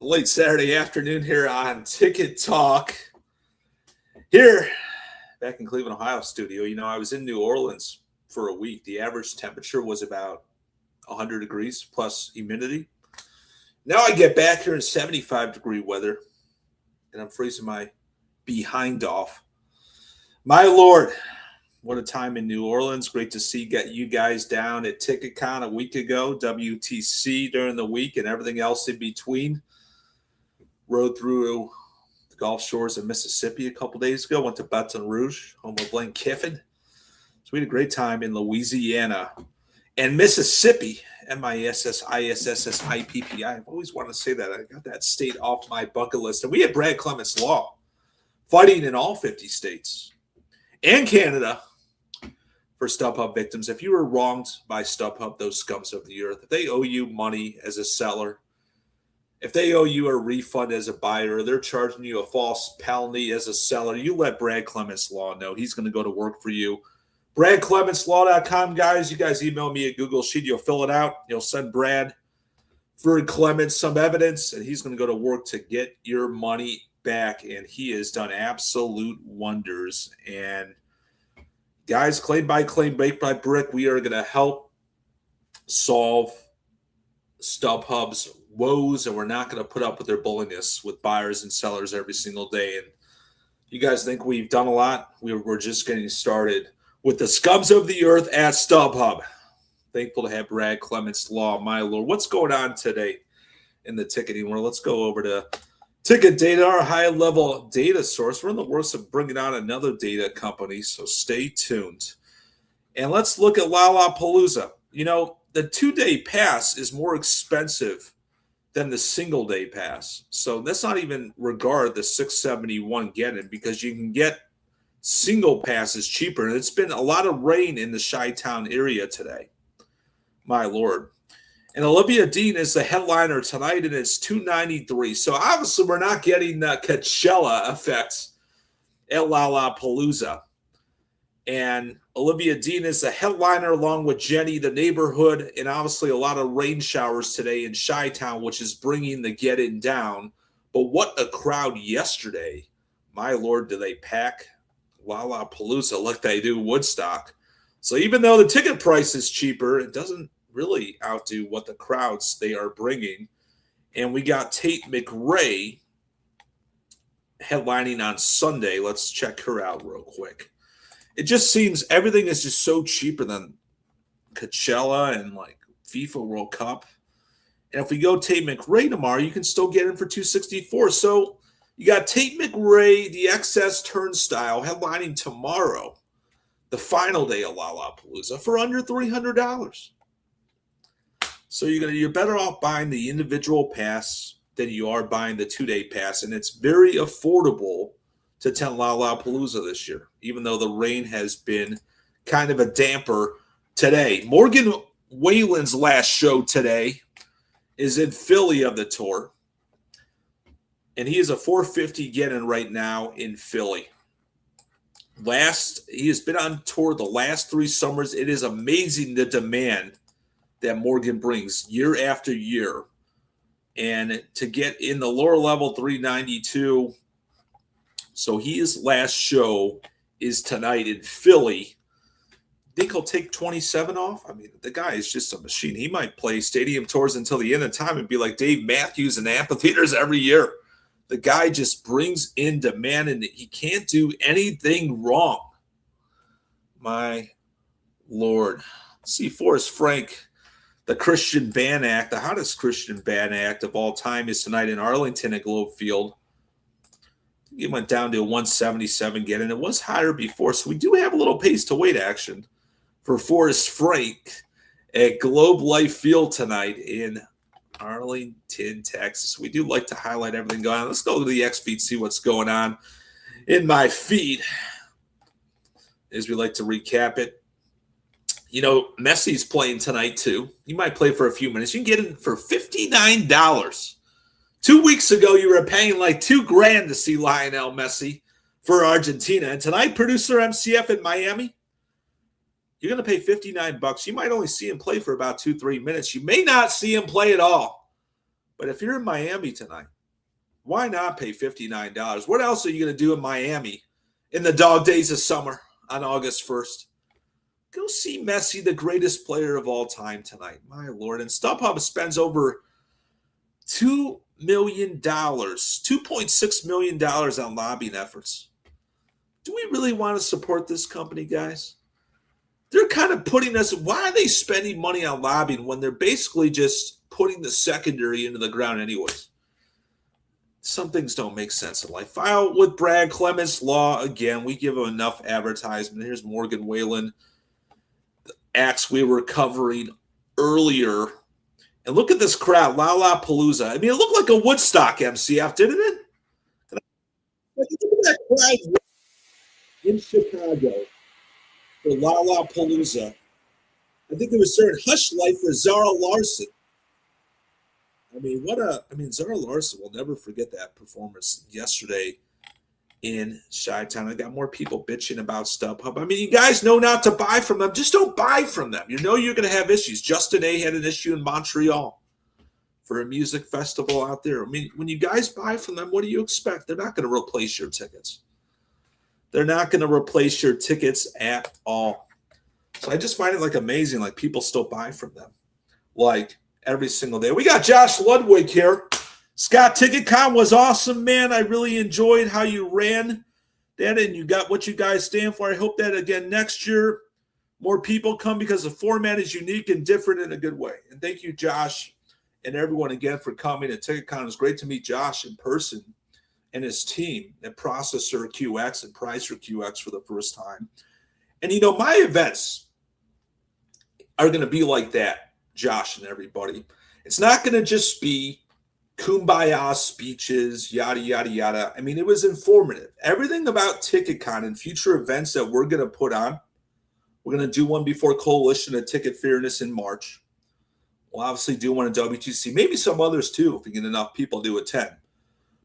late Saturday afternoon here on Ticket Talk. Here, back in Cleveland, Ohio studio. I was in New Orleans for a week. The average temperature was about 100 degrees plus humidity. Now I get back here in 75-degree weather, and I'm freezing my behind off. My Lord, what a time in New Orleans. Great to see you guys down at TicketCon a week ago, WTC during the week, and everything else in between. Rode through the Gulf Shores of Mississippi a couple days ago. Went to Baton Rouge, home of Lane Kiffin. So we had a great time in Louisiana and Mississippi. MISSISSIPPI. I've always wanted to say that. I got that state off my bucket list. And we had Brad Clements Law fighting in all 50 states and Canada for StubHub victims. If you were wronged by StubHub, those scums of the earth, if they owe you money as a seller, if they owe you a refund as a buyer, they're charging you a false penalty as a seller, you let Brad Clements Law know. He's going to go to work for you. BradClementsLaw.com, guys. You guys email me a Google Sheet. You'll fill it out. You'll send Brad Clements some evidence, and he's going to go to work to get your money back. And he has done absolute wonders. And guys, claim by claim, brick by brick, we are going to help solve StubHub's woes, and we're not going to put up with their bulliness with buyers and sellers every single day. And you guys think we've done a lot? We're just getting started with the scums of the earth at StubHub. Thankful to have Brad Clements Law, my Lord. What's going on today in the ticketing world? Let's go over to Ticket Data, our high-level data source. We're in the works of bringing on another data company, so stay tuned. And let's look at Lollapalooza. The two-day pass is more expensive than the single-day pass. So let's not even regard the $671 get-in, because you can get single passes cheaper. And it's been a lot of rain in the Chi-Town area today. My Lord. And Olivia Dean is the headliner tonight, and it's $293. So obviously we're not getting the Coachella effect at Lollapalooza. And Olivia Dean is the headliner along with Jenny, the neighborhood, and obviously a lot of rain showers today in Chi-Town, which is bringing the get-in down. But what a crowd yesterday. My Lord, do they pack Lollapalooza like they do Woodstock. So even though the ticket price is cheaper, it doesn't really outdo what the crowds they are bringing. And we got Tate McRae headlining on Sunday. Let's check her out real quick. It just seems everything is just so cheaper than Coachella and like FIFA World Cup. And if we go Tate McRae tomorrow, you can still get in for $264. So you got Tate McRae, the XS Turnstile, headlining tomorrow, the final day of Lollapalooza, for under $300. So you're better off buying the individual pass than you are buying the two-day pass, and it's very affordable to attend Lollapalooza this year, even though the rain has been kind of a damper today. Morgan Whalen's last show today is in Philly of the tour. And he is a $450 get-in right now in Philly. He has been on tour the last 3 summers. It is amazing the demand that Morgan brings year after year. And to get in the lower level, $392. So his last show is tonight in Philly. Think he'll take 27 off? I mean, the guy is just a machine. He might play stadium tours until the end of time and be like Dave Matthews in amphitheaters every year. The guy just brings in demand, and he can't do anything wrong. My Lord. Let's see, Forrest Frank, the Christian Band Act, the hottest Christian Band Act of all time, is tonight in Arlington at Globe Field. It went down to a 177 get-in. It was higher before, so we do have a little pace-to-weight action for Forrest Frank at Globe Life Field tonight in Arlington, Texas. We do like to highlight everything going on. Let's go to the X feed, see what's going on in my feed as we like to recap it. Messi's playing tonight too. He might play for a few minutes. You can get in for $59. 2 weeks ago, you were paying like $2,000 to see Lionel Messi for Argentina. And tonight, producer MCF in Miami, you're going to pay $59. You might only see him play for about 2-3 minutes. You may not see him play at all. But if you're in Miami tonight, Why not pay $59? What else are you going to do in Miami in the dog days of summer on August 1st? Go see Messi, the greatest player of all time tonight. My Lord. And StubHub spends over $2 million, $2.6 million on lobbying efforts. Do we really want to support this company, guys? They're kind of putting us, why are they spending money on lobbying when they're basically just putting the secondary into the ground anyways? Some things don't make sense in life. File with Brad Clements Law. Again, we give them enough advertisement. Here's Morgan Whalen, the acts we were covering earlier. And look at this crowd, Lollapalooza. I mean, it looked like a Woodstock MCF, didn't it? Look at that crowd in Chicago for Lollapalooza. I think it was during Hush Life for Zara Larson. Zara Larson will never forget that performance yesterday in Chi-Town. I got more people bitching about StubHub. I mean, you guys know not to buy from them. Just don't buy from them. You know you're going to have issues. Justin A had an issue in Montreal for a music festival out there. I mean, when you guys buy from them, what do you expect? They're not going to replace your tickets. They're not going to replace your tickets at all. So I just find it like amazing, like people still buy from them. Like every single day. We got Josh Ludwig here. Scott, TicketCon was awesome, man. I really enjoyed how you ran that, and you got what you guys stand for. I hope that, again, next year more people come because the format is unique and different in a good way. And thank you, Josh, and everyone again for coming to TicketCon. It was great to meet Josh in person and his team at Processor QX and Pricer QX for the first time. And, you know, my events are going to be like that, Josh and everybody. It's not going to just be kumbaya speeches, yada, yada, yada. I mean, it was informative. Everything about TicketCon and future events that we're going to put on, we're going to do one before Coalition of Ticket Fairness in March. We'll obviously do one at WTC, maybe some others too, if we get enough people to attend.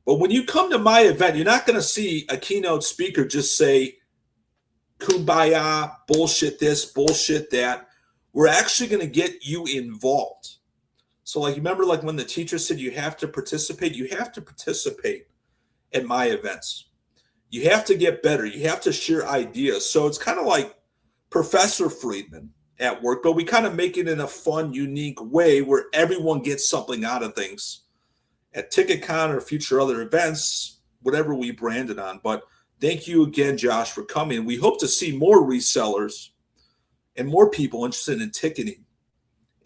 But when you come to my event, you're not going to see a keynote speaker just say, kumbaya, bullshit this, bullshit that. We're actually going to get you involved. So, like, remember, like when the teacher said you have to participate at my events. You have to get better. You have to share ideas. So it's kind of like Professor Friedman at work, but we kind of make it in a fun, unique way where everyone gets something out of things. At TicketCon or future other events, whatever we brand it on. But thank you again, Josh, for coming. We hope to see more resellers and more people interested in ticketing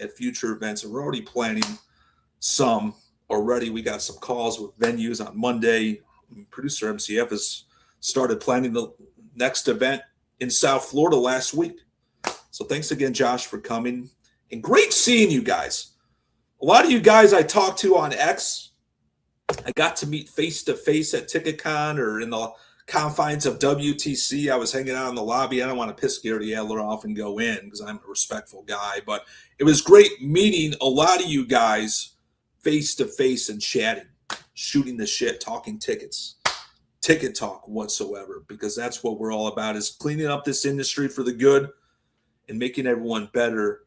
at future events. And we're already planning some already. We got some calls with venues on Monday. Producer MCF has started planning the next event in South Florida last week. So thanks again, Josh, for coming. And great seeing you guys. A lot of you guys I talked to on X, I got to meet face-to-face at TicketCon or in the confines of WTC. I was hanging out in the lobby. I don't want to piss Gary Adler off and go in because I'm a respectful guy. But it was great meeting a lot of you guys face-to-face and chatting, shooting the shit, talking tickets, ticket talk whatsoever, because that's what we're all about, is cleaning up this industry for the good and making everyone better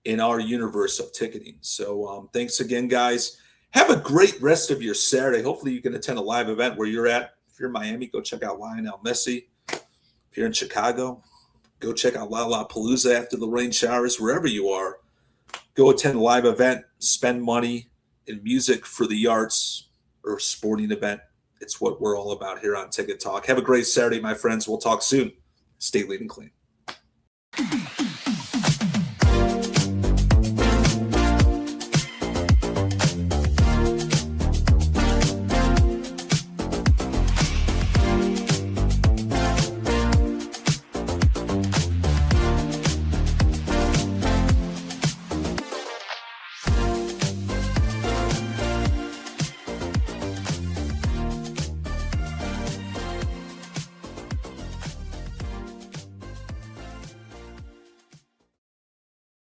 in our universe of ticketing. So thanks again, guys. Have a great rest of your Saturday. Hopefully you can attend a live event where you're at. If you're in Miami, go check out Lionel Messi. If you're in Chicago, go check out Lollapalooza after the rain showers. Wherever you are, go attend a live event, spend money in music for the arts or sporting event. It's what we're all about here on Ticket Talk. Have a great Saturday, my friends. We'll talk soon. Stay lean and clean.